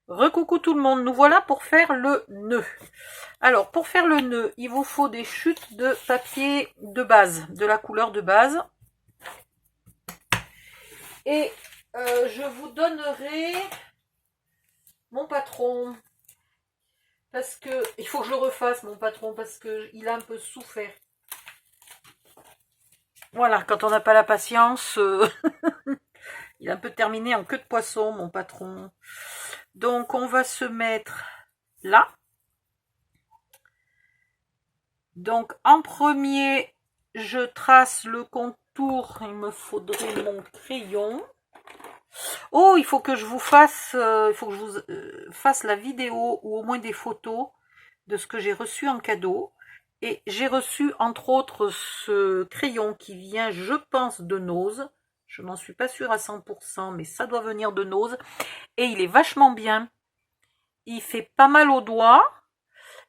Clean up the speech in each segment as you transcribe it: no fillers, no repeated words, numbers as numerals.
Recoucou tout le monde, nous voilà pour faire le nœud. Alors pour faire le nœud, il vous faut des chutes de papier de base, de la couleur de base. Et je vous donnerai mon patron. Parce que il faut que je le refasse mon patron, parce que il a un peu souffert. Voilà, quand on n'a pas la patience, il a un peu terminé en queue de poisson mon patron. Donc on va se mettre là. Donc en premier, je trace le contour. Il me faudrait mon crayon. Oh, il faut que je vous fasse, il faut que je vous fasse la vidéo ou au moins des photos de ce que j'ai reçu en cadeau. Et j'ai reçu entre autres ce crayon qui vient, je pense, de Nose. Je n'en suis pas sûre à 100%, mais ça doit venir de Nose. Et il est vachement bien. Il fait pas mal aux doigts.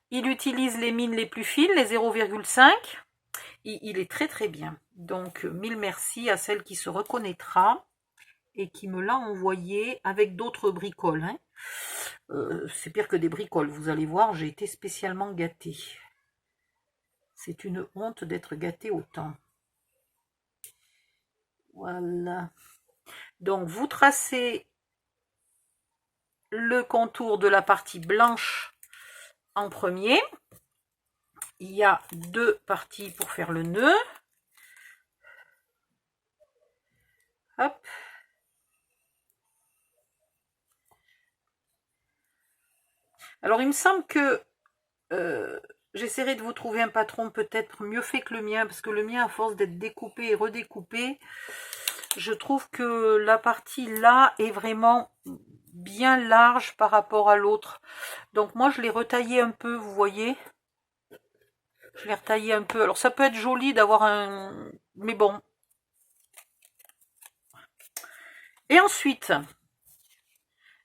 Il utilise les mines les plus fines, les 0,5. Il est très très bien. Donc, mille merci à celle qui se reconnaîtra et qui me l'a envoyé avec d'autres bricoles. Hein. C'est pire que des bricoles, vous allez voir, j'ai été spécialement gâtée. C'est une honte d'être gâtée autant. Voilà. Donc, vous tracez le contour de la partie blanche en premier. Il y a deux parties pour faire le nœud. Hop. Alors, il me semble que j'essaierai de vous trouver un patron peut-être mieux fait que le mien, parce que le mien, à force d'être découpé et redécoupé, je trouve que la partie là est vraiment bien large par rapport à l'autre. Donc moi, je l'ai retaillé un peu, vous voyez. Je l'ai retaillé un peu. Alors, ça peut être joli d'avoir un... Mais bon. Et ensuite...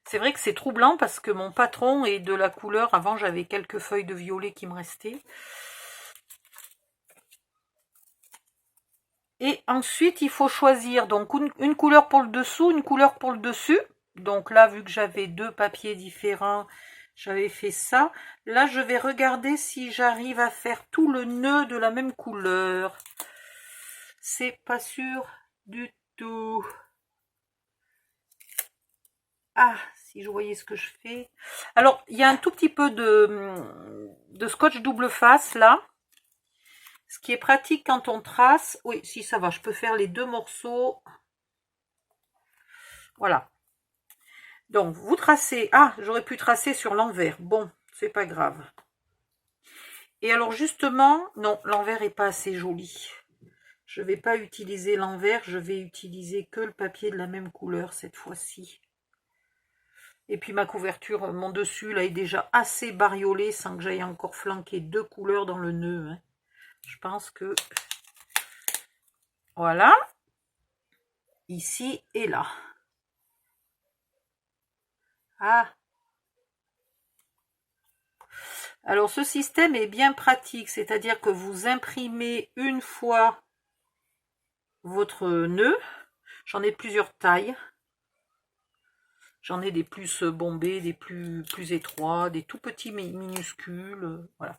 C'est vrai que c'est troublant parce que mon patron est de la couleur, avant j'avais quelques feuilles de violet qui me restaient. Et ensuite il faut choisir donc une couleur pour le dessous, une couleur pour le dessus. Donc là, vu que j'avais deux papiers différents, j'avais fait ça. Là je vais regarder si j'arrive à faire tout le nœud de la même couleur. C'est pas sûr du tout. Ah, si je voyais ce que je fais. Alors, il y a un tout petit peu de scotch double face là. Ce qui est pratique quand on trace. Oui, si ça va, je peux faire les deux morceaux. Voilà. Donc, vous tracez. Ah, j'aurais pu tracer sur l'envers. Bon, c'est pas grave. Et alors, justement, non, l'envers n'est pas assez joli. Je ne vais pas utiliser l'envers. Je vais utiliser que le papier de la même couleur cette fois-ci. Et puis ma couverture, mon dessus là est déjà assez bariolé sans que j'aille encore flanquer deux couleurs dans le nœud. Hein. Je pense que... Voilà. Ici et là. Ah. Alors ce système est bien pratique, c'est-à-dire que vous imprimez une fois votre nœud. J'en ai plusieurs tailles. J'en ai des plus bombés, des plus étroits, des tout petits minuscules. Voilà.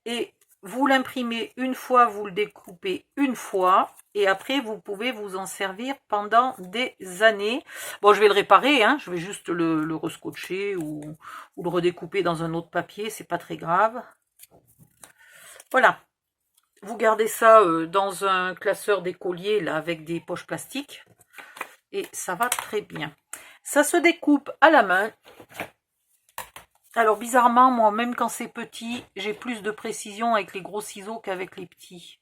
Et vous l'imprimez une fois, vous le découpez une fois. Et après, vous pouvez vous en servir pendant des années. Bon, je vais le réparer. Hein, je vais juste le rescotcher ou le redécouper dans un autre papier. C'est pas très grave. Voilà. Vous gardez ça dans un classeur d'écolier là avec des poches plastiques. Et ça va très bien. Ça se découpe à la main. Alors bizarrement, moi, même quand c'est petit, j'ai plus de précision avec les gros ciseaux qu'avec les petits.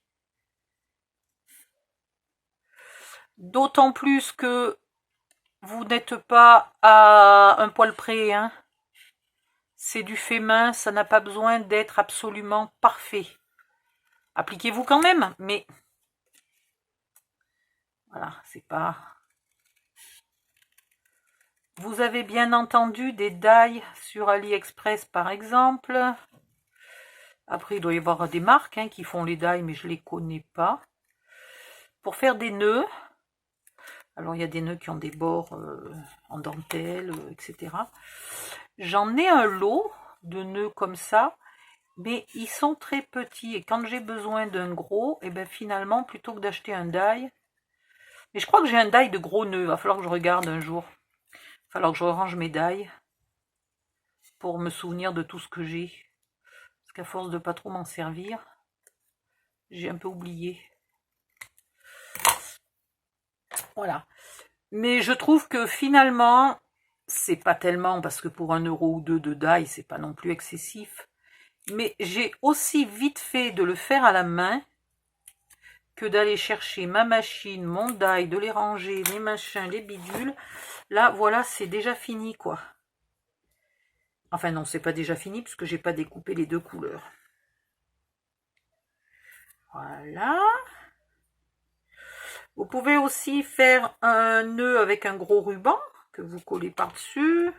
D'autant plus que vous n'êtes pas à un poil près. Hein. C'est du fait main, ça n'a pas besoin d'être absolument parfait. Appliquez-vous quand même, mais... Voilà, c'est pas... Vous avez bien entendu des die sur AliExpress par exemple. Après, il doit y avoir des marques qui font les die, mais je ne les connais pas. Pour faire des nœuds, Alors, il y a des nœuds qui ont des bords en dentelle, etc. J'en ai un lot de nœuds comme ça, mais ils sont très petits. Et quand j'ai besoin d'un gros, et ben finalement, plutôt que d'acheter un die, mais je crois que j'ai un die de gros nœuds. Il va falloir que je regarde un jour. Il va falloir que je range mes die pour me souvenir de tout ce que j'ai. Parce qu'à force de pas trop m'en servir, j'ai un peu oublié. Voilà. Mais je trouve que finalement, c'est pas tellement, parce que pour 1 euro ou 2 de die, c'est pas non plus excessif. Mais j'ai aussi vite fait de le faire à la main que d'aller chercher ma machine, mon die, de les ranger, les machins, les bidules. Là, voilà, c'est déjà fini, quoi. Enfin non, c'est pas déjà fini, puisque j'ai pas découpé les 2 couleurs. Voilà. Vous pouvez aussi faire un nœud avec un gros ruban que vous collez par-dessus.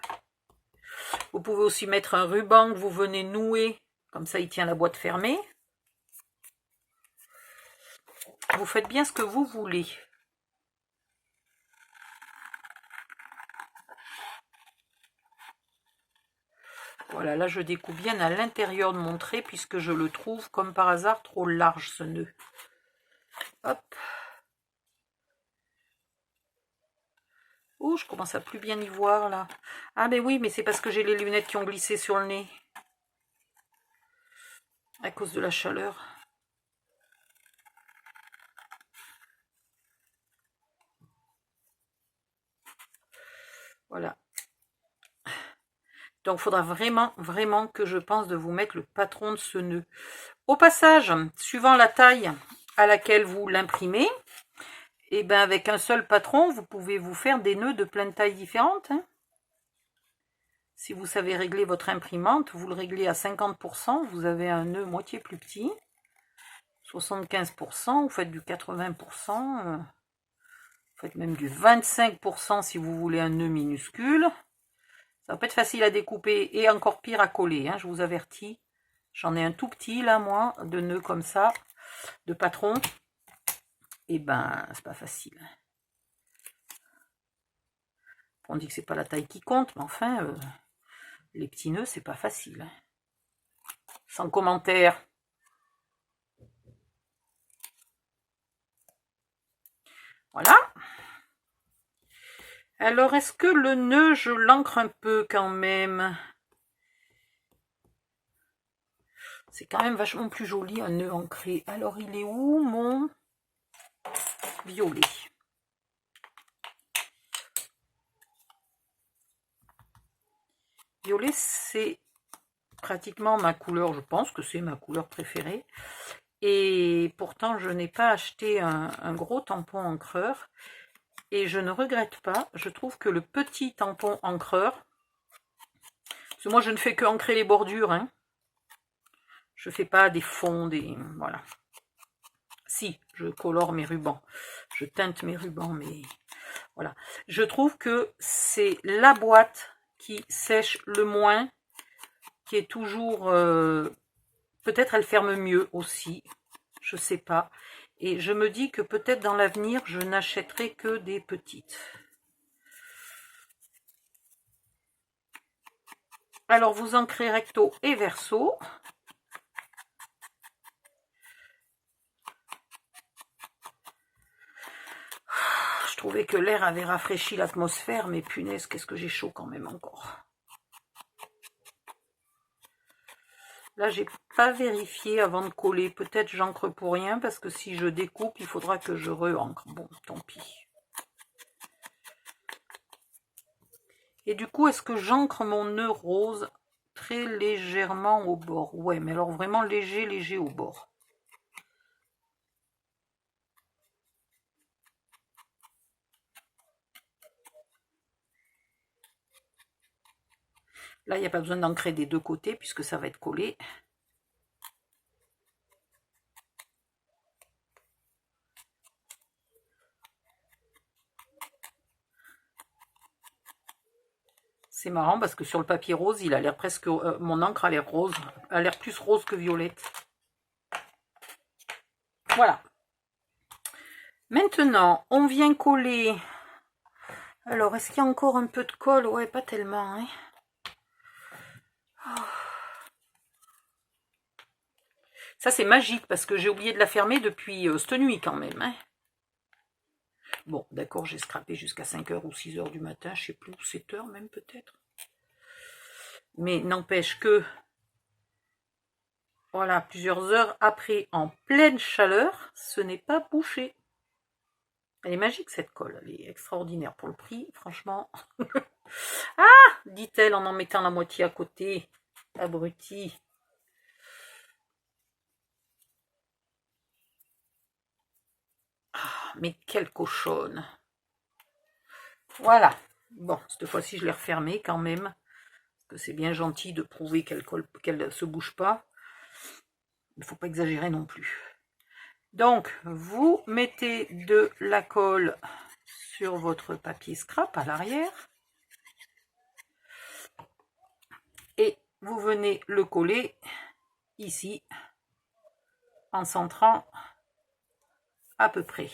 Vous pouvez aussi mettre un ruban que vous venez nouer, comme ça il tient la boîte fermée. Vous faites bien ce que vous voulez. Voilà, là je découpe bien à l'intérieur de mon trait puisque je le trouve comme par hasard trop large ce nœud. Hop. Oh, je commence à plus bien y voir là. Ah mais oui, mais c'est parce que j'ai les lunettes qui ont glissé sur le nez. À cause de la chaleur. Voilà. Donc, il faudra vraiment que je pense de vous mettre le patron de ce nœud. Au passage, suivant la taille à laquelle vous l'imprimez, et ben avec un seul patron, vous pouvez vous faire des nœuds de plein de tailles différentes. Hein. Si vous savez régler votre imprimante, vous le réglez à 50%, vous avez un nœud moitié plus petit. 75%, vous faites du 80%, vous faites même du 25% si vous voulez un nœud minuscule. Ça va pas être facile à découper et encore pire à coller, hein, je vous avertis. J'en ai un tout petit là, moi, de nœuds comme ça, de patron. Et ben, c'est pas facile. On dit que c'est pas la taille qui compte, mais enfin, les petits nœuds, c'est pas facile. Sans commentaire. Voilà. Alors, est-ce que le nœud, je l'ancre un peu quand même? C'est quand même vachement plus joli un nœud ancré. Alors, il est où mon violet? Violet, c'est pratiquement ma couleur, je pense que c'est ma couleur préférée. Et pourtant, je n'ai pas acheté un gros tampon encreur. Et je ne regrette pas. Je trouve que le petit tampon encreur, parce que moi, je ne fais que ancrer les bordures. Hein. Je ne fais pas des fonds, des... Voilà. Si, je colore mes rubans. Je teinte mes rubans, mais... Voilà. Je trouve que c'est la boîte qui sèche le moins, qui est toujours... Peut-être elle ferme mieux aussi. Je sais pas. Et je me dis que peut-être dans l'avenir, je n'achèterai que des petites. Alors, vous ancrez recto et verso. Je trouvais que l'air avait rafraîchi l'atmosphère, mais punaise, qu'est-ce que j'ai chaud quand même encore. Là, j'ai pas vérifié avant de coller. Peut-être j'encre pour rien, parce que si je découpe, il faudra que je re-encre. Bon, tant pis. Et du coup, est-ce que j'encre mon nœud rose très légèrement au bord? Ouais, mais alors vraiment léger au bord. Là, il n'y a pas besoin d'ancrer des deux côtés, puisque ça va être collé. C'est marrant parce que sur le papier rose, il a l'air presque... mon encre a l'air rose, a l'air plus rose que violette. Voilà. Maintenant, on vient coller Alors, est-ce qu'il y a encore un peu de colle? Ouais, pas tellement, hein. Ça, c'est magique parce que j'ai oublié de la fermer depuis cette nuit quand même, hein. Bon, d'accord, j'ai scrappé jusqu'à 5h ou 6h du matin, je sais plus, ou 7h même peut-être. Mais n'empêche que, voilà, plusieurs heures après, en pleine chaleur, ce n'est pas bouché. Elle est magique cette colle, elle est extraordinaire pour le prix, franchement. Ah, dit-elle en mettant la moitié à côté, abruti. Ah, mais quelle cochonne. Voilà. Bon, cette fois-ci, je l'ai refermée quand même. Parce que c'est bien gentil de prouver qu'elle se bouge pas. Il ne faut pas exagérer non plus. Donc, vous mettez de la colle sur votre papier scrap à l'arrière. Et vous venez le coller ici, en centrant à peu près.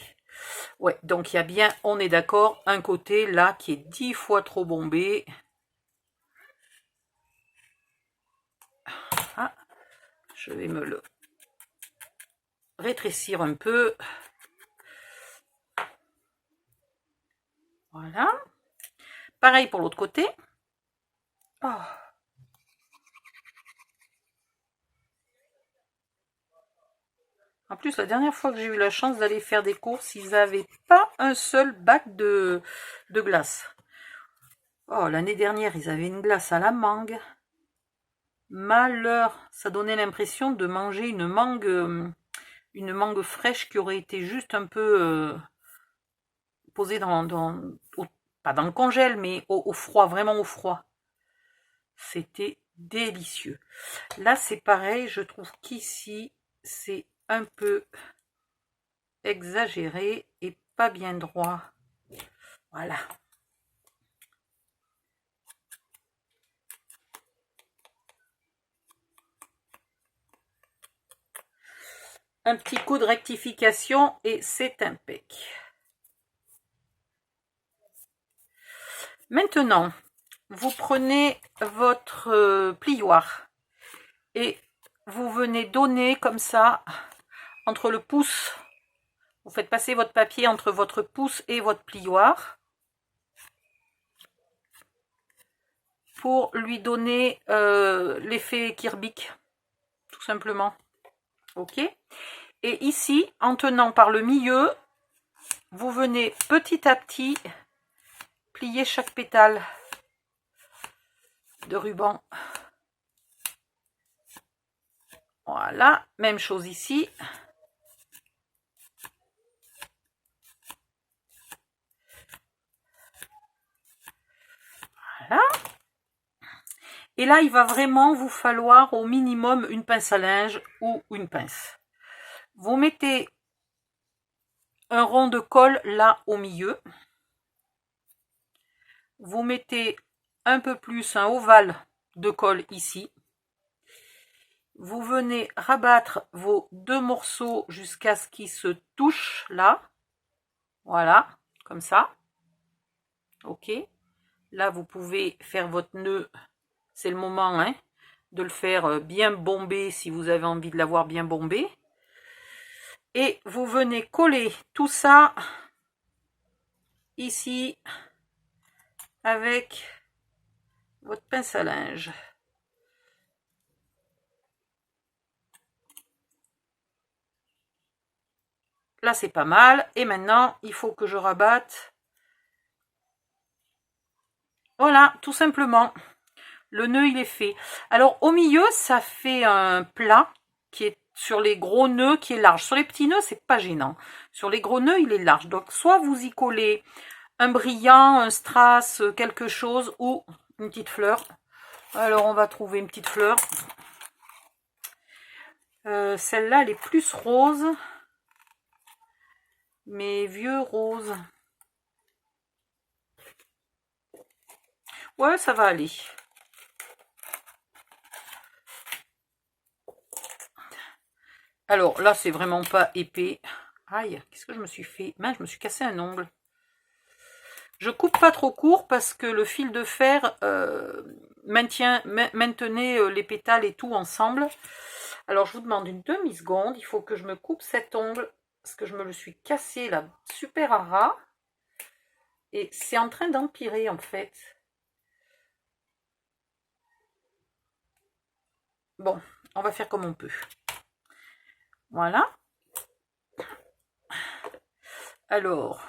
Ouais, donc il y a bien, on est d'accord, un côté là qui est 10 fois trop bombé. Ah, je vais me le rétrécir un peu. Voilà. Pareil pour l'autre côté. Oh. En plus, la dernière fois que j'ai eu la chance d'aller faire des courses, ils n'avaient pas un seul bac de glace. Oh, l'année dernière, ils avaient une glace à la mangue. Malheur, ça donnait l'impression de manger une mangue fraîche qui aurait été juste un peu posée pas dans le congèle, mais au froid, vraiment au froid. C'était délicieux. Là, c'est pareil, je trouve qu'ici, c'est un peu exagéré et pas bien droit. Voilà. Un petit coup de rectification et c'est impec. Maintenant, vous prenez votre plioir et vous venez donner comme ça entre le pouce. Vous faites passer votre papier entre votre pouce et votre plioir pour lui donner l'effet Kirbic, tout simplement. Ok. Et ici, en tenant par le milieu, vous venez petit à petit plier chaque pétale de ruban. Voilà, même chose ici. Voilà. Et là, il va vraiment vous falloir au minimum une pince à linge ou une pince. Vous mettez un rond de colle là au milieu. Vous mettez un peu plus un ovale de colle ici. Vous venez rabattre vos deux morceaux jusqu'à ce qu'ils se touchent là. Voilà, comme ça. Ok. Là, vous pouvez faire votre nœud. C'est le moment hein, de le faire bien bombé si vous avez envie de l'avoir bien bombé. Et vous venez coller tout ça ici avec votre pince à linge. Là, c'est pas mal. Et maintenant, il faut que je rabatte. Voilà, tout simplement. Le nœud, il est fait. Alors, au milieu, ça fait un plat qui est sur les gros nœuds, qui est large. Sur les petits nœuds, c'est pas gênant. Sur les gros nœuds, il est large. Donc, soit vous y collez un brillant, un strass, quelque chose, ou une petite fleur. Alors, on va trouver une petite fleur. Celle-là, elle est plus rose. Mais vieux rose. Ouais, ça va aller. Alors là, c'est vraiment pas épais. Aïe, qu'est-ce que je me suis fait? Mince, je me suis cassé un ongle. Je coupe pas trop court parce que le fil de fer maintenait les pétales et tout ensemble. Alors je vous demande une demi-seconde, il faut que je me coupe cet ongle parce que je me le suis cassé là, super à ras. Et c'est en train d'empirer en fait. Bon, on va faire comme on peut. Voilà. Alors,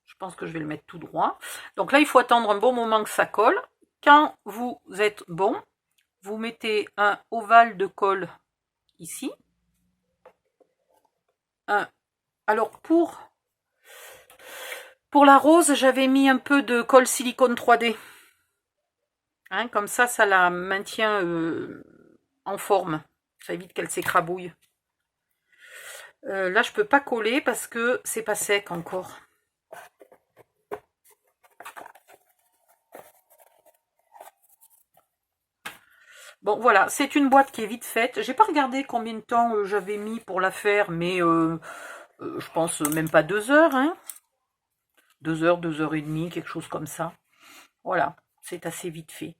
je pense que je vais le mettre tout droit. Donc là, il faut attendre un bon moment que ça colle. Quand vous êtes bon, vous mettez un ovale de colle ici. Alors pour la rose, j'avais mis un peu de colle silicone 3D. Hein, comme ça la maintient en forme. Ça évite qu'elle s'écrabouille. Là, je peux pas coller parce que c'est pas sec encore. Bon, voilà, c'est une boîte qui est vite faite. J'ai pas regardé combien de temps j'avais mis pour la faire, mais je pense même pas 2 heures. Hein. 2 heures, 2 heures et demie, quelque chose comme ça. Voilà, c'est assez vite fait.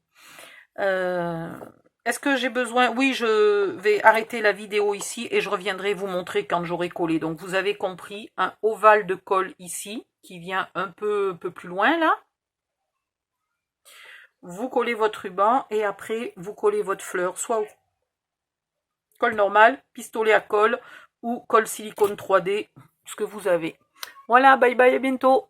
Est-ce que j'ai besoin... Oui, je vais arrêter la vidéo ici et je reviendrai vous montrer quand j'aurai collé. Donc, vous avez compris, un ovale de colle ici, qui vient un peu plus loin, là. Vous collez votre ruban et après, vous collez votre fleur, soit colle normale, pistolet à colle ou colle silicone 3D, ce que vous avez. Voilà, bye bye, à bientôt.